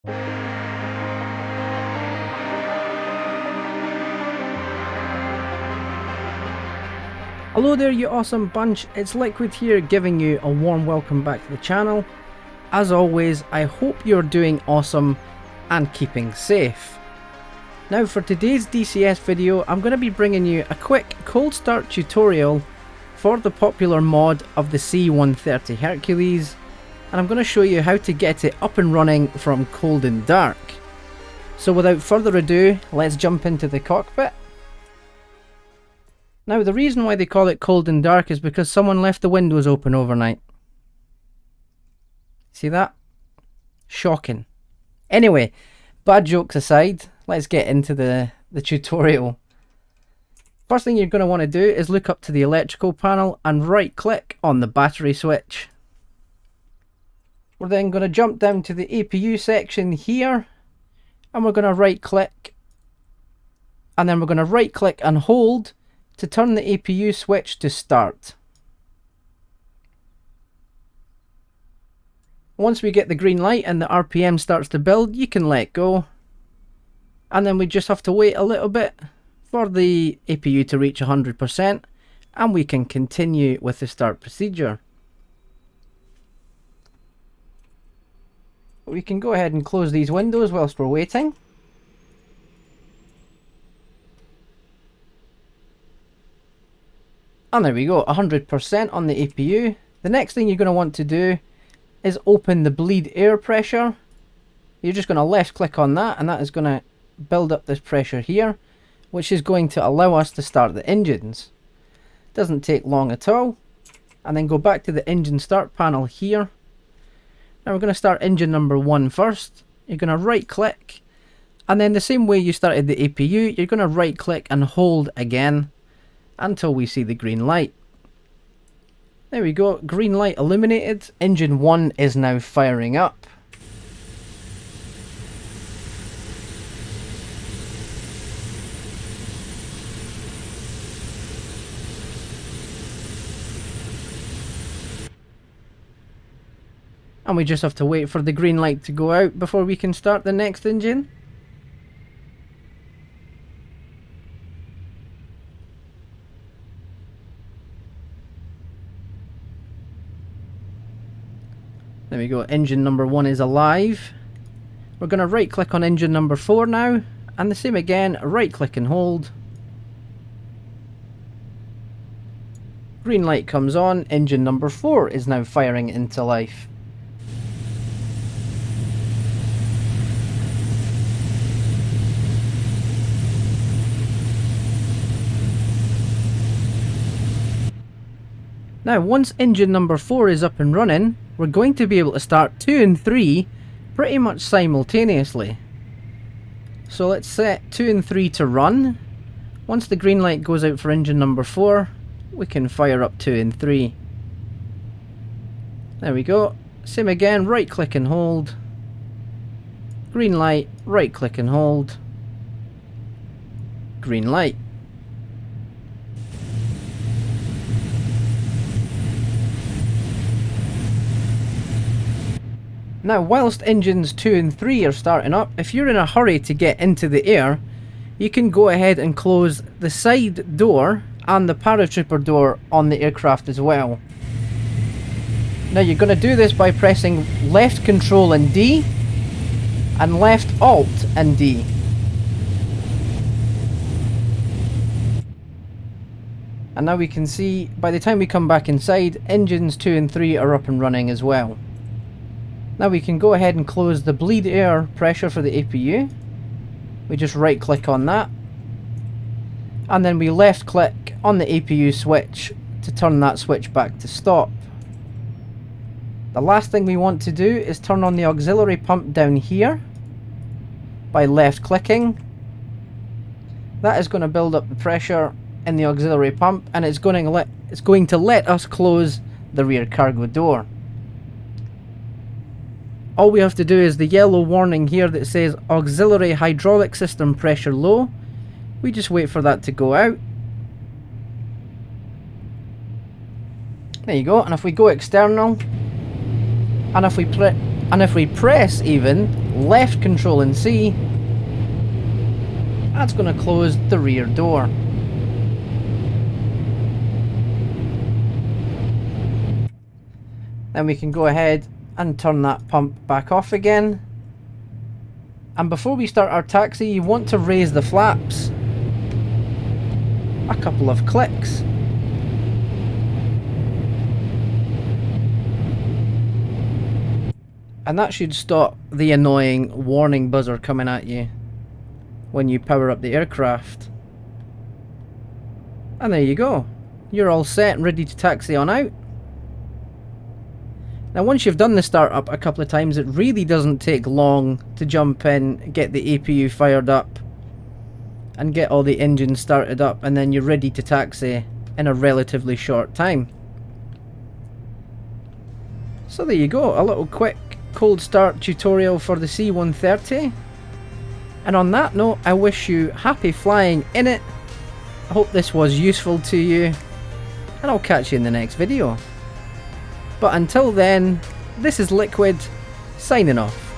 Hello there you awesome bunch, it's Liquid here giving you a warm welcome back to the channel. As always, I hope you're doing awesome and keeping safe. Now for today's DCS video, I'm going to be bringing you a quick cold start tutorial for the popular mod of the C130 Hercules, and I'm going to show you how to get it up and running from cold and dark. So without further ado, let's jump into the cockpit. Now the reason why they call it cold and dark is because someone left the windows open overnight. See that? Shocking. Anyway, bad jokes aside, let's get into the tutorial. First thing you're going to want to do is look up to the electrical panel and right click on the battery switch. We're then going to jump down to the APU section here, and we're going to right click, and then we're going to right click and hold to turn the APU switch to start. Once we get the green light and the RPM starts to build, you can let go. And then we just have to wait a little bit for the APU to reach 100%, and we can continue with the start procedure. We can go ahead and close these windows whilst we're waiting. And there we go, 100% on the APU. The next thing you're going to want to do is open the bleed air pressure. You're just going to left click on that, and that is going to build up this pressure here, which is going to allow us to start the engines. Doesn't take long at all. And then go back to the engine start panel here. Now we're going to start engine number 1 first. You're going to right click, and then the same way you started the APU, you're going to right click and hold again until we see the green light. There we go, green light illuminated. Engine 1 is now firing up. And we just have to wait for the green light to go out before we can start the next engine. There we go, engine number 1 is alive. We're going to right click on engine number 4 now, and the same again, right click and hold. Green light comes on, engine number 4 is now firing into life. Now once engine number 4 is up and running, we're going to be able to start 2 and 3 pretty much simultaneously. So let's set 2 and 3 to run. Once the green light goes out for engine number 4, we can fire up 2 and 3. There we go. Same again, right click and hold. Green light, right click and hold. Green light. Now whilst engines 2 and 3 are starting up, if you're in a hurry to get into the air, you can go ahead and close the side door and the paratrooper door on the aircraft as well. Now you're going to do this by pressing left control and D and left alt and D. And now we can see by the time we come back inside, engines 2 and 3 are up and running as well. Now we can go ahead and close the bleed air pressure for the APU. We just right click on that, and then we left click on the APU switch to turn that switch back to stop. The last thing we want to do is turn on the auxiliary pump down here by left clicking. That is going to build up the pressure in the auxiliary pump, and it's going to let us close the rear cargo door. All we have to do is the yellow warning here that says auxiliary hydraulic system pressure low. We just wait for that to go out. There you go. And if we go external, and if we And if we press even left control and C, that's going to close the rear door. Then we can go ahead and turn that pump back off again. And before we start our taxi, you want to raise the flaps a couple of clicks. And that should stop the annoying warning buzzer coming at you when you power up the aircraft. And there you go. You're all set and ready to taxi on out. Now once you've done the startup a couple of times, it really doesn't take long to jump in, get the APU fired up, and get all the engines started up, and then you're ready to taxi in a relatively short time. So there you go, a little quick cold start tutorial for the C130. And on that note, I wish you happy flying in it. I hope this was useful to you, and I'll catch you in the next video. But until then, this is LIKWID, signing off.